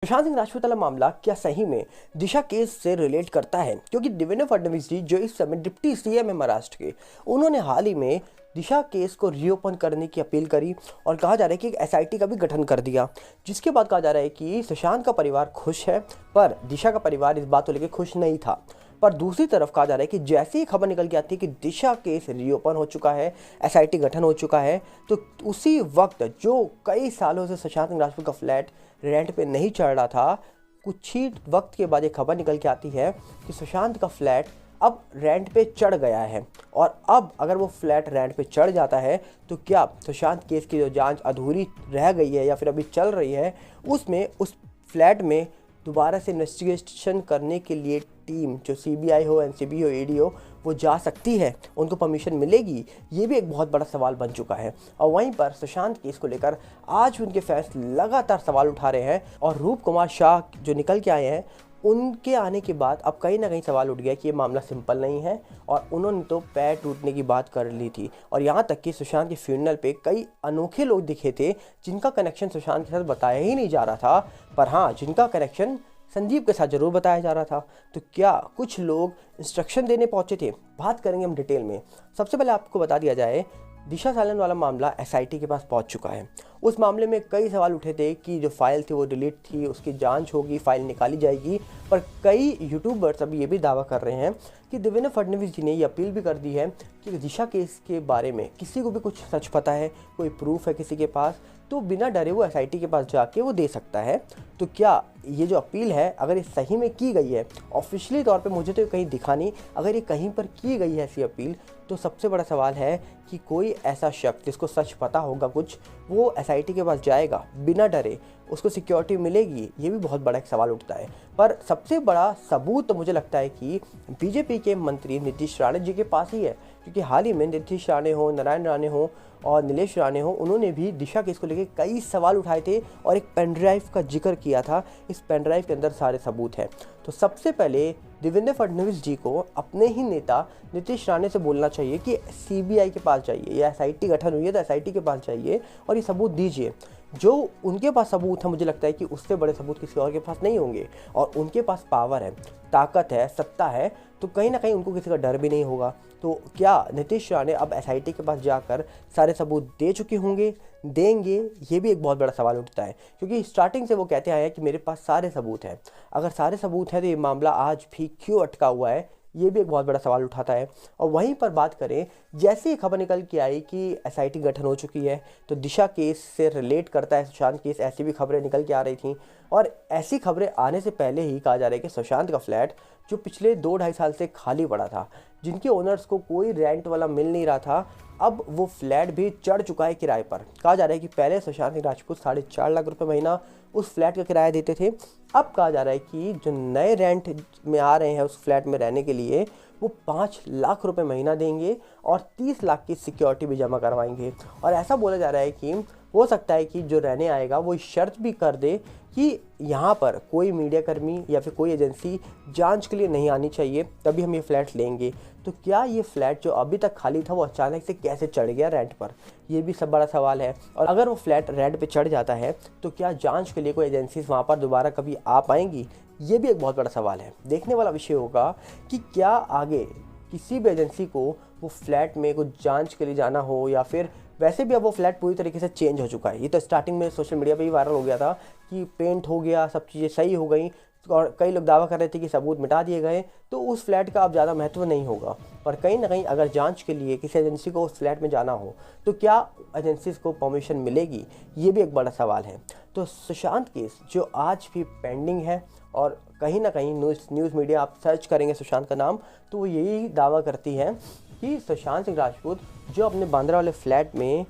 सुशांत सिंह राजपूत वाला मामला क्या सही में दिशा केस से रिलेट करता है? क्योंकि देवेंद्र फडणवीस जी जो इस समय डिप्टी सीएम है महाराष्ट्र के, उन्होंने हाल ही में दिशा केस को रीओपन करने की अपील करी और कहा जा रहा है कि एक एसआईटी का भी गठन कर दिया, जिसके बाद कहा जा रहा है कि सुशांत का परिवार खुश है पर दिशा का परिवार इस बात को लेकर खुश नहीं था। पर दूसरी तरफ कहा जा रहा है कि जैसे ही खबर निकल के आती है कि दिशा केस रीओपन हो चुका है, एसआईटी गठन हो चुका है, तो उसी वक्त जो कई सालों से सुशांत सिंह राजपूत का फ्लैट रेंट पे नहीं चढ़ रहा था, कुछ ही वक्त के बाद ये खबर निकल के आती है कि सुशांत का फ्लैट अब रेंट पे चढ़ गया है। और अब अगर वो फ्लैट रेंट पे चढ़ जाता है तो क्या सुशांत केस की जो जांच अधूरी रह गई है या फिर अभी चल रही है, उसमें उस फ्लैट में दोबारा से इन्वेस्टिगेशन करने के लिए टीम जो सीबीआई हो, एनसीबी हो, ईडी हो, वो जा सकती है, उनको परमिशन मिलेगी? ये भी एक बहुत बड़ा सवाल बन चुका है। और वहीं पर सुशांत केस को लेकर आज उनके फैंस लगातार सवाल उठा रहे हैं और रूप कुमार शाह जो निकल के आए हैं, उनके आने के बाद अब कहीं ना कहीं सवाल उठ गया कि ये मामला सिंपल नहीं है और उन्होंने तो पैर टूटने की बात कर ली थी। और यहाँ तक कि सुशांत के फ्यूनरल पे कई अनोखे लोग दिखे थे जिनका कनेक्शन सुशांत के साथ बताया ही नहीं जा रहा था, पर हाँ जिनका कनेक्शन संजीव के साथ जरूर बताया जा रहा था। तो क्या कुछ लोग इंस्ट्रक्शन देने पहुंचे थे? बात करेंगे हम डिटेल में। सबसे पहले आपको बता दिया जाए, दिशा सालन वाला मामला एसआईटी के पास पहुंच चुका है। उस मामले में कई सवाल उठे थे कि जो फाइल थी वो डिलीट थी, उसकी जांच होगी, फाइल निकाली जाएगी। पर कई यूट्यूबर्स अभी ये भी दावा कर रहे हैं कि देवेंद्र फडणवीस जी ने ये अपील भी कर दी है कि दिशा केस के बारे में किसी को भी कुछ सच पता है, कोई प्रूफ है किसी के पास, तो बिना डरे वो एसआईटी के पास जाके वो दे सकता है। तो क्या ये जो अपील है अगर ये सही में की गई है, ऑफिशियली तौर पे मुझे तो कहीं दिखा नहीं, अगर ये कहीं पर की गई है ऐसी अपील, तो सबसे बड़ा सवाल है कि कोई ऐसा शख्स जिसको सच पता होगा कुछ, वो एसआईटी के पास जाएगा बिना डरे, उसको सिक्योरिटी मिलेगी? ये भी बहुत बड़ा एक सवाल उठता है। पर सबसे बड़ा सबूत तो मुझे लगता है कि बीजेपी के मंत्री नीतीश राणे जी के पास ही है, क्योंकि हाल ही में नीतीश राणे हो, नारायण राणे हो और नीलेश राणे हो, उन्होंने भी दिशा केस को लेकर कई सवाल उठाए थे और एक पेन ड्राइव का जिक्र किया था। इस पेन ड्राइव के अंदर सारे सबूत हैं। तो सबसे पहले देवेंद्र फडणवीस जी को अपने ही नेता नीतीश राणे से बोलना चाहिए कि सीबीआई के पास जाइए या एसआईटी गठन हुई है तो एसआईटी के पास जाइए और ये सबूत दीजिए। जो उनके पास सबूत है, मुझे लगता है कि उससे बड़े सबूत किसी और के पास नहीं होंगे। और उनके पास पावर है, ताकत है, सत्ता है, तो कहीं ना कहीं उनको किसी का डर भी नहीं होगा। तो क्या नीतीश राणे अब एसआईटी के पास जाकर सारे सबूत दे चुके होंगे, देंगे? ये भी एक बहुत बड़ा सवाल उठता है, क्योंकि स्टार्टिंग से वो कहते आए हैं कि मेरे पास सारे सबूत हैं। अगर सारे सबूत हैं तो ये मामला आज भी क्यों अटका हुआ है? ये भी एक बहुत बड़ा सवाल उठाता है। और वहीं पर बात करें, जैसे ही खबर निकल के आई कि एसआईटी गठन हो चुकी है तो दिशा केस से रिलेट करता है सुशांत केस, ऐसी भी खबरें निकल के आ रही थी। और ऐसी खबरें आने से पहले ही कहा जा रहा है कि सुशांत का फ्लैट जो पिछले 2-2.5 साल से खाली पड़ा था, जिनके ओनर्स को कोई रेंट वाला मिल नहीं रहा था, अब वो फ्लैट भी चढ़ चुका है किराए पर। कहा जा रहा है कि पहले सुशांत सिंह राजपूत 4.5 लाख रुपए महीना उस फ्लैट का किराया देते थे। अब कहा जा रहा है कि जो नए रेंट में आ रहे हैं उस फ्लैट में रहने के लिए, वो 5 लाख रुपए महीना देंगे और 30 लाख की सिक्योरिटी भी जमा करवाएंगे। और ऐसा बोला जा रहा है कि हो सकता है कि जो रहने आएगा वो शर्त भी कर दे कि यहाँ पर कोई मीडिया कर्मी या फिर कोई एजेंसी जांच के लिए नहीं आनी चाहिए, तभी हम ये फ्लैट लेंगे। तो क्या ये फ्लैट जो अभी तक खाली था वो अचानक से कैसे चढ़ गया रेंट पर? ये भी सब बड़ा सवाल है। और अगर वो फ्लैट रेंट पे चढ़ जाता है तो क्या जांच के लिए कोई एजेंसीज वहाँ पर दोबारा कभी आ पाएंगी? ये भी एक बहुत बड़ा सवाल है। देखने वाला विषय होगा कि क्या आगे किसी भी एजेंसी को वो फ्लैट में कुछ जांच के लिए जाना हो, या फिर वैसे भी अब वो फ्लैट पूरी तरीके से चेंज हो चुका है। ये तो स्टार्टिंग में सोशल मीडिया पे ही वायरल हो गया था कि पेंट हो गया, सब चीज़ें सही हो गई और कई लोग दावा कर रहे थे कि सबूत मिटा दिए गए, तो उस फ्लैट का अब ज़्यादा महत्व नहीं होगा। पर कहीं ना कहीं अगर जांच के लिए किसी एजेंसी को उस फ्लैट में जाना हो तो क्या एजेंसीज को परमिशन मिलेगी? ये भी एक बड़ा सवाल है। तो सुशांत केस जो आज भी पेंडिंग है, और कहीं ना कहीं न्यूज़ मीडिया आप सर्च करेंगे सुशांत का नाम तो वो यही दावा करती है कि सुशांत सिंह राजपूत जो अपने बांद्रा वाले फ्लैट में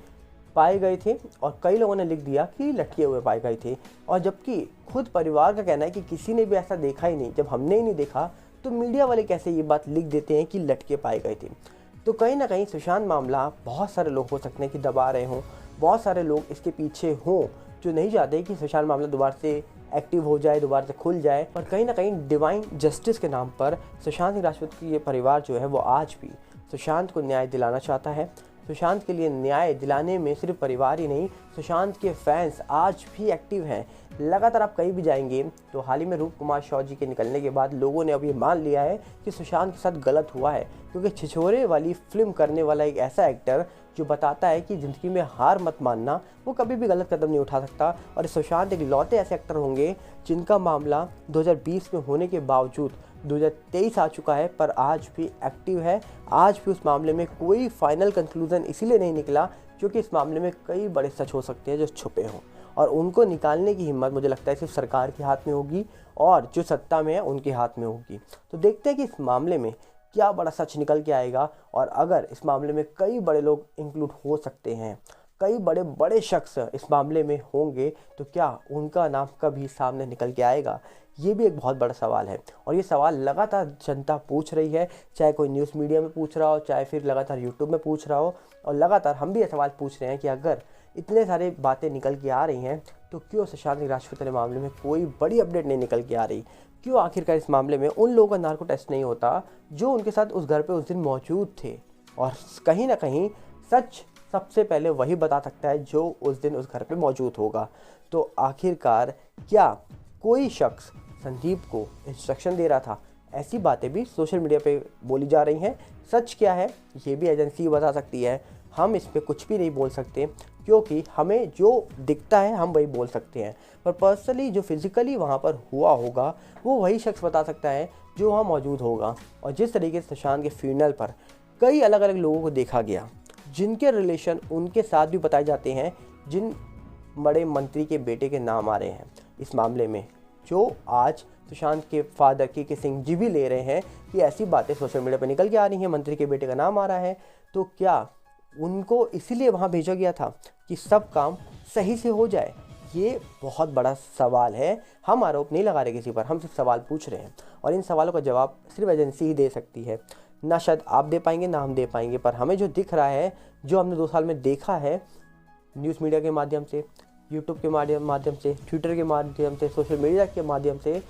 पाए गए थे, और कई लोगों ने लिख दिया कि लटके हुए पाए गए थे, और जबकि खुद परिवार का कहना है कि किसी ने भी ऐसा देखा ही नहीं। जब हमने ही नहीं देखा तो मीडिया वाले कैसे ये बात लिख देते हैं कि लटके पाए गए थे? तो कहीं ना कहीं सुशांत मामला बहुत सारे लोग हो सकते हैं कि दबा रहे हों, बहुत सारे लोग इसके पीछे हों जो नहीं चाहते कि सुशांत मामला दोबारा से एक्टिव हो जाए, दोबारा से खुल जाए। पर कहीं ना कहीं डिवाइन जस्टिस के नाम पर सुशांत सिंह राजपूत की ये परिवार जो है वो आज भी सुशांत को न्याय दिलाना चाहता है। सुशांत के लिए न्याय दिलाने में सिर्फ परिवार ही नहीं, सुशांत के फैंस आज भी एक्टिव हैं। लगातार आप कहीं भी जाएंगे तो हाल ही में रूप कुमार शॉ जी के निकलने के बाद लोगों ने अब ये मान लिया है कि सुशांत के साथ गलत हुआ है, क्योंकि छिछोरे वाली फिल्म करने वाला एक ऐसा एक्टर जो बताता है कि ज़िंदगी में हार मत मानना, वो कभी भी गलत कदम नहीं उठा सकता। और सुशांत एक लौटे ऐसे एक्टर होंगे जिनका मामला 2020 में होने के बावजूद 2023 आ चुका है, पर आज भी एक्टिव है। आज भी उस मामले में कोई फाइनल कंक्लूजन इसीलिए नहीं निकला क्योंकि इस मामले में कई बड़े सच हो सकते हैं जो छुपे हों, और उनको निकालने की हिम्मत मुझे लगता है सिर्फ सरकार के हाथ में होगी और जो सत्ता में है उनके हाथ में होगी। तो देखते हैं कि इस मामले में क्या बड़ा सच निकल के आएगा, और अगर इस मामले में कई बड़े लोग इंक्लूड हो सकते हैं, कई बड़े बड़े शख्स इस मामले में होंगे, तो क्या उनका नाम कभी सामने निकल के आएगा, ये भी एक बहुत बड़ा सवाल है। और ये सवाल लगातार जनता पूछ रही है, चाहे कोई न्यूज़ मीडिया में पूछ रहा हो, चाहे फिर लगातार यूट्यूब में पूछ रहा हो, और लगातार हम भी ये सवाल पूछ रहे हैं कि अगर इतने सारे बातें निकल के आ रही हैं तो क्यों सुशांत सिंह राजपूत वाले मामले में कोई बड़ी अपडेट नहीं निकल के आ रही, क्यों आखिरकार इस मामले में उन लोगों का नार्को टेस्ट नहीं होता जो उनके साथ उस घर पे उस दिन मौजूद थे। और कहीं ना कहीं सच सबसे पहले वही बता सकता है जो उस दिन उस घर पे मौजूद होगा। तो आखिरकार क्या कोई शख्स संदीप को इंस्ट्रक्शन दे रहा था, ऐसी बातें भी सोशल मीडिया पे बोली जा रही हैं। सच क्या है ये भी एजेंसी बता सकती है, हम इस पे कुछ भी नहीं बोल सकते, क्योंकि हमें जो दिखता है हम वही बोल सकते हैं, पर पर्सनली जो फिज़िकली वहाँ पर हुआ होगा वो वही शख्स बता सकता है जो वहाँ मौजूद होगा। और जिस तरीके से सुशांत के फ्यूनरल पर कई अलग अलग लोगों को देखा गया जिनके रिलेशन उनके साथ भी बताए जाते हैं, जिन बड़े मंत्री के बेटे के नाम आ रहे हैं इस मामले में, जो आज सुशांत के फादर के सिंह जी भी ले रहे हैं कि ऐसी बातें सोशल मीडिया पर निकल के आ रही हैं, मंत्री के बेटे का नाम आ रहा है, तो क्या उनको इसीलिए वहाँ भेजा गया था कि सब काम सही से हो जाए? ये बहुत बड़ा सवाल है। हम आरोप नहीं लगा रहे किसी पर, हम सिर्फ सवाल पूछ रहे हैं, और इन सवालों का जवाब सिर्फ एजेंसी ही दे सकती है। ना शायद आप दे पाएंगे ना हम दे पाएंगे, पर हमें जो दिख रहा है, जो हमने 2 साल में देखा है न्यूज़ मीडिया के माध्यम से, यूट्यूब के माध्यम से, ट्विटर के माध्यम से, सोशल मीडिया के माध्यम से,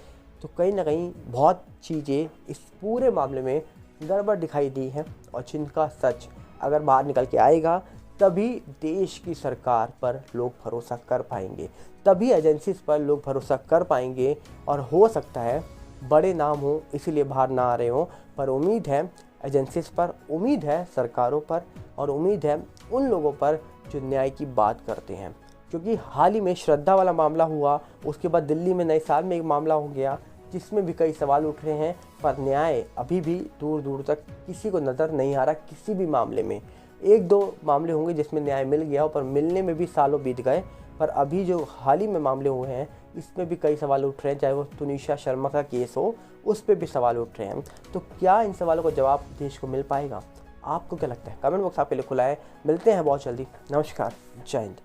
तो कहीं ना कहीं बहुत चीज़ें इस पूरे मामले में गड़बड़ दिखाई दी हैं, और जिनका सच अगर बाहर निकल के आएगा तभी देश की सरकार पर लोग भरोसा कर पाएंगे, तभी एजेंसीज पर लोग भरोसा कर पाएंगे। और हो सकता है बड़े नाम हो इसीलिए बाहर ना आ रहे हों, पर उम्मीद है एजेंसीज पर, उम्मीद है सरकारों पर, और उम्मीद है उन लोगों पर जो न्याय की बात करते हैं। क्योंकि हाल ही में श्रद्धा वाला मामला हुआ, उसके बाद दिल्ली में नए साल में एक मामला हो गया जिसमें भी कई सवाल उठ रहे हैं, पर न्याय अभी भी दूर दूर तक किसी को नज़र नहीं आ रहा। किसी भी मामले में 1-2 मामले होंगे जिसमें न्याय मिल गया हो, पर मिलने में भी सालों बीत गए। पर अभी जो हाल ही में मामले हुए हैं इसमें भी कई सवाल उठ रहे हैं, चाहे वो तुनिशा शर्मा का केस हो, उस पर भी सवाल उठ रहे हैं। तो क्या इन सवालों का जवाब देश को मिल पाएगा? आपको क्या लगता है? कमेंट बॉक्स आपके लिए खुला है। मिलते हैं बहुत जल्दी। नमस्कार, जय हिंद।